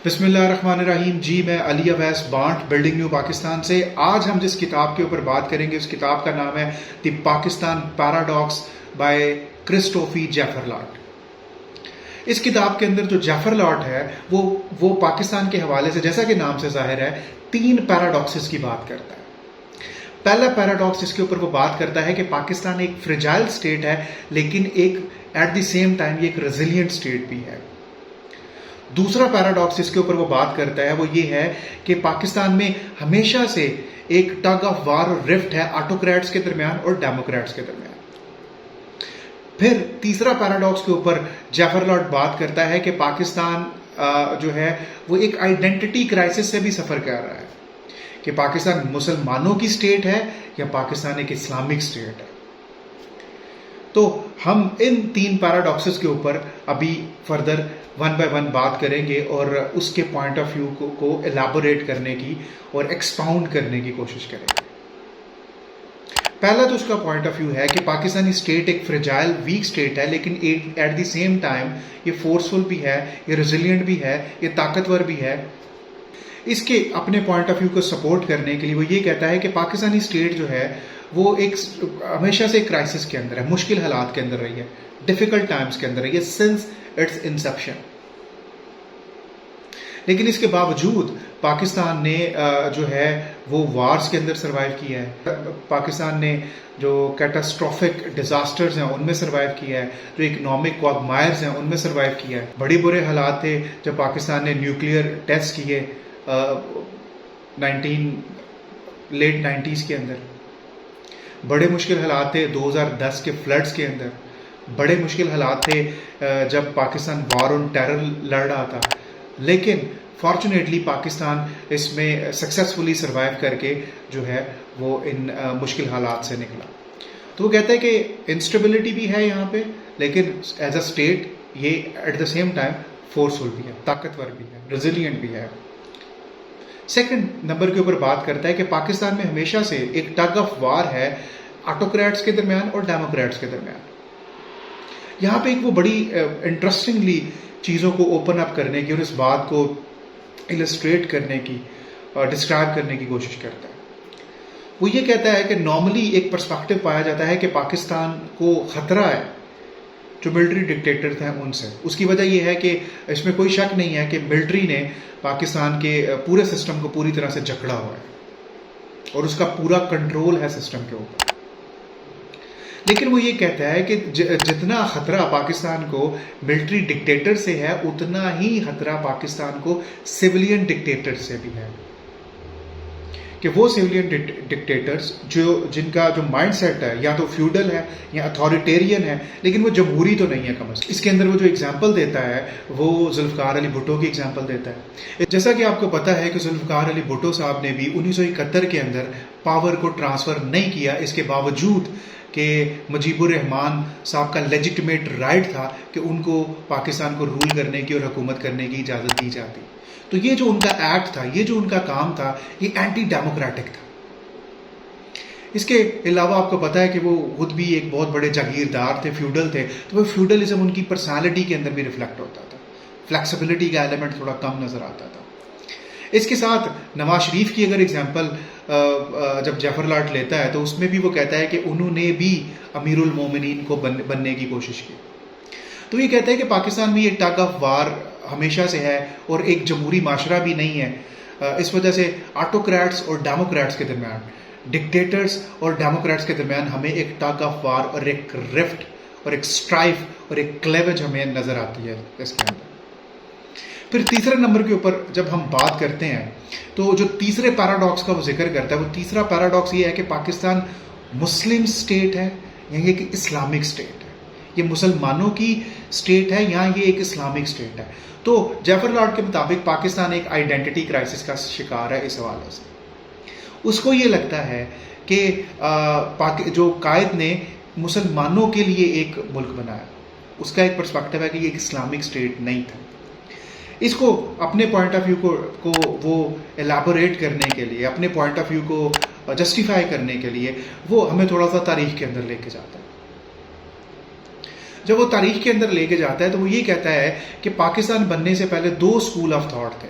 بسم اللہ الرحمن الرحیم. جی میں علی اویس بانٹ بلڈنگ نیو پاکستان سے. آج ہم جس کتاب کے اوپر بات کریں گے اس کتاب کا نام ہے دی پاکستان پیراڈاکس بائی کرسٹوفی جیفرلاٹ. اس کتاب کے اندر جو جیفرلاٹ ہے وہ پاکستان کے حوالے سے, جیسا کہ نام سے ظاہر ہے, 3 پیراڈاکسز کی بات کرتا ہے. پہلا پیراڈاکس جس کے اوپر وہ بات کرتا ہے کہ پاکستان ایک فریجائل اسٹیٹ ہے لیکن ایک ایٹ دی سیم ٹائم یہ ایک ریزیلینٹ اسٹیٹ بھی ہے. دوسرا پیراڈاکس جس کے اوپر وہ بات کرتا ہے وہ یہ ہے کہ پاکستان میں ہمیشہ سے ایک ٹگ آف وار اور رفٹ ہے آٹوکریٹس کے درمیان اور ڈیموکریٹس کے درمیان. پھر تیسرا پیراڈاکس کے اوپر جیفرلاٹ بات کرتا ہے کہ پاکستان جو ہے وہ ایک آئیڈینٹی کرائسس سے بھی سفر کر رہا ہے کہ پاکستان مسلمانوں کی اسٹیٹ ہے یا پاکستان ایک اسلامک اسٹیٹ ہے. تو ہم ان 3 پیراڈاکسز کے اوپر ابھی فردر 1 بائی 1 بات کریں گے اور اس کے پوائنٹ آف ویو کو ایلیبوریٹ کرنے کی اور ایکسپاؤنڈ کرنے کی کوشش کریں گے. پہلا جو اس کا پوائنٹ آف ویو ہے کہ پاکستانی اسٹیٹ ایک فریجائل ویک اسٹیٹ ہے لیکن ایٹ دی سیم ٹائم یہ فورسفل بھی ہے, یہ ریزیلینٹ بھی ہے, یہ طاقتور بھی ہے. اس کے اپنے پوائنٹ آف ویو کو سپورٹ کرنے کے لیے وہ یہ کہتا ہے کہ پاکستانی اسٹیٹ جو ہے وہ ایک ہمیشہ سے کرائسس کے اندر ہے, مشکل حالات کے اندر رہی ہے, ڈیفیکلٹ ٹائمز کے اندر رہی ہے سنس اٹس انسیپشن. لیکن اس کے باوجود پاکستان نے جو ہے وہ وارز کے اندر سروائیو کیا ہے, پاکستان نے جو کیٹاسٹرافک ڈیزاسٹرز ہیں ان میں سروائیو کیا ہے, جو اکنامک کوگمائرز ہیں ان میں سروائیو کیا ہے. بڑے برے حالات تھے جب پاکستان نے نیوکلیئر ٹیسٹ کیے لیٹ 90s کے اندر. بڑے مشکل حالات تھے 2010 کے فلڈز کے اندر. بڑے مشکل حالات تھے جب پاکستان وار آن ٹیرر لڑ رہا تھا. لیکن فارچونیٹلی پاکستان اس میں سکسیسفلی سروائیو کر کے جو ہے وہ ان مشکل حالات سے نکلا. تو وہ کہتا ہے کہ انسٹیبلٹی بھی ہے یہاں پہ لیکن ایز اے اسٹیٹ یہ at the same time forceful بھی ہے, طاقتور بھی ہے, ریزیلینٹ بھی ہے. سیکنڈ نمبر کے اوپر بات کرتا ہے کہ پاکستان میں ہمیشہ سے ایک ٹگ آف وار ہے آٹوکریٹس کے درمیان اور ڈیموکریٹس کے درمیان. یہاں پہ ایک وہ بڑی انٹرسٹنگلی چیزوں کو اوپن اپ کرنے کی اور اس بات کو السٹریٹ کرنے کی اور ڈسکرائب کرنے کی کوشش کرتا ہے. وہ یہ کہتا ہے کہ نارملی ایک پرسپیکٹو پایا جاتا ہے کہ پاکستان کو خطرہ ہے جو ملٹری ڈکٹیٹر ہیں ان سے. اس کی وجہ یہ ہے کہ اس میں کوئی شک نہیں ہے کہ ملٹری نے پاکستان کے پورے سسٹم کو پوری طرح سے جکڑا ہوا ہے اور اس کا پورا کنٹرول ہے سسٹم کے اوپر. لیکن وہ یہ کہتا ہے کہ جتنا خطرہ پاکستان کو ملٹری ڈکٹیٹر سے ہے اتنا ہی خطرہ پاکستان کو سیولین ڈکٹیٹر سے بھی ہے. کہ وہ سیولین ڈکٹیٹرز جن کا جو مائنڈ سیٹ ہے یا تو فیوڈل ہے یا اتھارٹیرین ہے لیکن وہ جمہوری تو نہیں ہے کم از کم. اس کے اندر وہ جو ایگزامپل دیتا ہے وہ ذوالفقار علی بھٹو کی ایگزامپل دیتا ہے. جیسا کہ آپ کو پتہ ہے کہ ذوالفقار علی بھٹو صاحب نے بھی 1971 کے اندر پاور کو ٹرانسفر نہیں کیا, اس کے باوجود کہ مجیب الرحمان صاحب کا لیجٹمیٹ رائٹ تھا کہ ان کو پاکستان کو رول کرنے کی اور حکومت کرنے کی اجازت دی جاتی. تو یہ جو ان کا ایکٹ تھا, یہ جو ان کا کام تھا, یہ اینٹی ڈیموکریٹک تھا. اس کے علاوہ آپ کو پتا ہے کہ وہ خود بھی ایک بہت بڑے جاگیردار تھے, فیوڈل تھے, تو وہ فیوڈلزم ان کی پرسنالٹی کے اندر بھی ریفلیکٹ ہوتا تھا. فلیکسیبلٹی کا ایلیمنٹ تھوڑا کم نظر آتا تھا. اس کے ساتھ نواز شریف کی اگر ایگزامپل جب جیفرلاٹ لیتا ہے تو اس میں بھی وہ کہتا ہے کہ انہوں نے بھی امیر المومنین کو بننے کی کوشش کی. تو یہ کہتا ہے کہ پاکستان میں یہ ٹگ آف وار ہمیشہ سے ہے اور ایک جمہوری معاشرہ بھی نہیں ہے. اس وجہ سے آٹوکریٹس اور ڈیموکریٹس کے درمیان, ڈکٹیٹرز اور ڈیموکریٹس کے درمیان ہمیں ایک ٹگ آف وار اور ایک رفٹ اور ایک اسٹرائف اور ایک کلیوج ہمیں نظر آتی ہے اس کے اندر. پھر تیسرے نمبر کے اوپر جب ہم بات کرتے ہیں تو جو تیسرے پیراڈاکس کا وہ ذکر کرتا ہے, وہ تیسرا پیراڈاکس یہ ہے کہ پاکستان مسلم اسٹیٹ ہے یا یہ ایک اسلامک اسٹیٹ ہے. یہ مسلمانوں کی اسٹیٹ ہے یا یہ ایک اسلامک اسٹیٹ ہے. تو جیفرلاٹ کے مطابق پاکستان ایک آئیڈینٹی کرائسس کا شکار ہے. اس حوالے سے اس کو یہ لگتا ہے کہ جو قائد نے مسلمانوں کے لیے ایک ملک بنایا, اس کا ایک پرسپیکٹو ہے کہ یہ ایک اسلامک اسٹیٹ نہیں تھا. اس کو اپنے پوائنٹ آف ویو کو وہ ایلیبوریٹ کرنے کے لیے, اپنے پوائنٹ آف ویو کو جسٹیفائی کرنے کے لیے وہ ہمیں تھوڑا سا تاریخ کے اندر لے کے جاتا ہے. جب وہ تاریخ کے اندر لے کے جاتا ہے تو وہ یہ کہتا ہے کہ پاکستان بننے سے پہلے 2 اسکول آف تھاٹ تھے.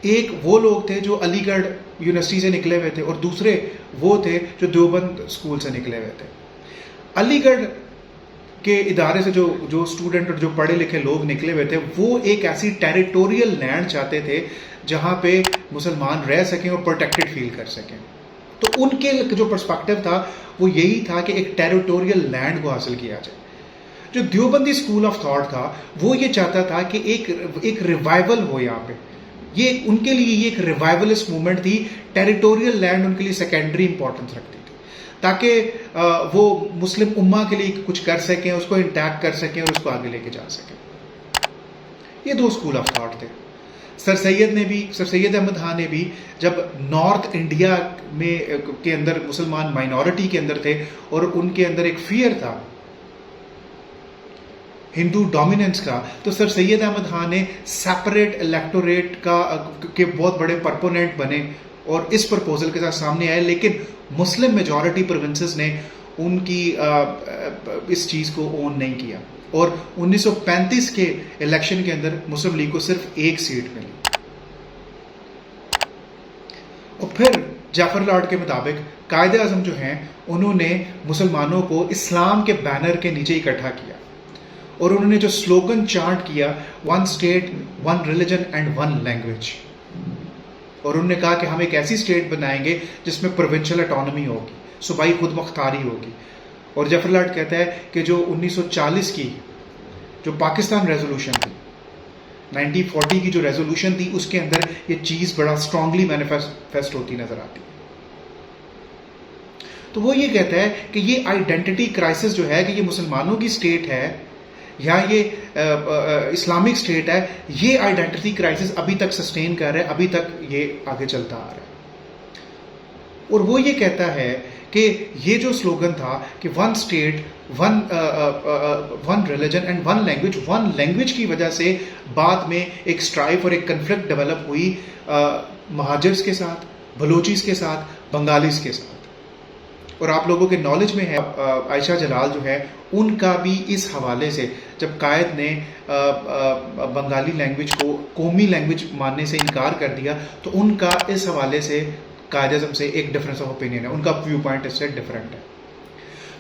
ایک وہ لوگ تھے جو علی گڑھ یونیورسٹی سے نکلے ہوئے تھے اور دوسرے وہ تھے جو دیوبند اسکول سے نکلے ہوئے تھے. علی گڑھ کے ادارے سے جو اسٹوڈنٹ اور جو پڑھے لکھے لوگ نکلے ہوئے تھے وہ ایک ایسی ٹیریٹوریل لینڈ چاہتے تھے جہاں پہ مسلمان رہ سکیں اور پروٹیکٹڈ فیل کر سکیں. تو ان کے جو پرسپیکٹو تھا وہ یہی تھا کہ ایک ٹیریٹوریل لینڈ کو حاصل کیا جائے. جو دیوبندی اسکول آف تھاٹ تھا وہ یہ چاہتا تھا کہ ایک ریوائول ہو یہاں پہ. یہ ان کے لیے یہ ایک ریوائولسٹ موومنٹ تھی. ٹیریٹوریل لینڈ ان کے لیے سیکنڈری امپورٹنس رکھتی تھی تاکہ وہ مسلم امہ کے لیے کچھ کر سکیں, اس کو انٹیکٹ کر سکیں اور اس کو آگے لے کے جا سکیں. یہ 2 اسکول آف تھاٹ تھے. سر سید احمد خان نے بھی جب نارتھ انڈیا میں کے اندر مسلمان مائنورٹی کے اندر تھے اور ان کے اندر ایک فیئر تھا ہندو ڈومیننس کا, تو سر سید احمد خان نے سیپریٹ الیکٹوریٹ کے بہت بڑے پرپوننٹ بنے اور اس پرپوزل کے ساتھ سامنے آئے. لیکن مسلم میجورٹی پروونسز نے ان کی اس چیز کو اون نہیں کیا اور 1935 کے الیکشن کے اندر مسلم لیگ کو صرف 1 سیٹ ملی. اور پھر جعفر لاٹ کے مطابق قائد اعظم جو ہیں انہوں نے مسلمانوں کو اسلام کے بینر کے نیچے اکٹھا کیا اور انہوں نے جو سلوگن چانٹ کیا 1 اسٹیٹ 1 ریلیجن اینڈ 1 لینگویج, اور انہوں نے کہا کہ ہم ایک ایسی اسٹیٹ بنائیں گے جس میں پروونشل اٹانومی ہوگی, صوبائی خود مختاری ہوگی. اور جعفر لاٹ کہتا ہے کہ جو 1940 کی جو پاکستان ریزولوشن تھی, 1940 کی جو ریزولوشن تھی, اس کے اندر یہ چیز بڑا اسٹرانگلی مینیفیسٹ ہوتی نظر آتی. تو وہ یہ کہتا ہے کہ یہ آئیڈینٹی کرائسس جو ہے کہ یہ مسلمانوں کی اسٹیٹ ہے یا یہ اسلامک اسٹیٹ ہے, یہ آئیڈینٹی کرائسس ابھی تک سسٹین کر رہا ہے, ابھی تک یہ آگے چلتا آ رہا ہے. اور وہ یہ کہتا ہے کہ یہ جو سلوگن تھا کہ 1 state 1 religion and 1 language, 1 language کی وجہ سے بعد میں ایک اسٹرائف اور ایک کنفلکٹ ڈیولپ ہوئی مہاجرس کے ساتھ, بلوچیز کے ساتھ, بنگالیز کے ساتھ. اور آپ لوگوں کے نالج میں ہے عائشہ جلال جو ہے ان کا بھی اس حوالے سے جب قائد نے بنگالی لینگویج کو قومی لینگویج ماننے سے انکار کر دیا تو ان کا اس حوالے سے قائد اعظم سے ایک ڈفرینس آف اوپینین ہے, ان کا ویو پوائنٹ اس سے ڈفرینٹ ہے.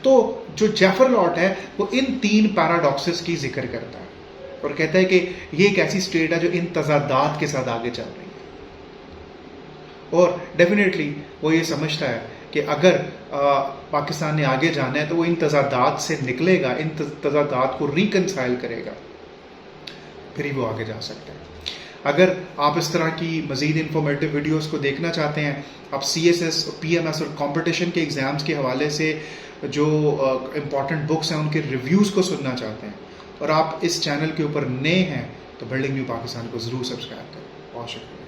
تو جو جعفر لاٹ ہے وہ ان 3 پیراڈاکسز کی ذکر کرتا ہے اور کہتا ہے کہ یہ ایک ایسی اسٹیٹ ہے جو ان تضادات کے ساتھ آگے چل رہی ہے. اور ڈیفینیٹلی وہ یہ سمجھتا ہے کہ اگر پاکستان نے آگے جانا ہے تو وہ ان تضادات سے نکلے گا, ان تضادات کو ریکنسائل کرے گا, پھر ہی وہ آگے جا سکتا ہے. اگر آپ اس طرح کی مزید انفارمیٹیو ویڈیوز کو دیکھنا چاہتے ہیں, آپ CSS, PMS اور کمپٹیشن کے ایگزامز کے حوالے سے جو امپورٹنٹ بکس ہیں ان کے ریویوز کو سننا چاہتے ہیں, اور آپ اس چینل کے اوپر نئے ہیں تو بلڈنگ نیو پاکستان کو ضرور سبسکرائب کریں. بہت شکریہ.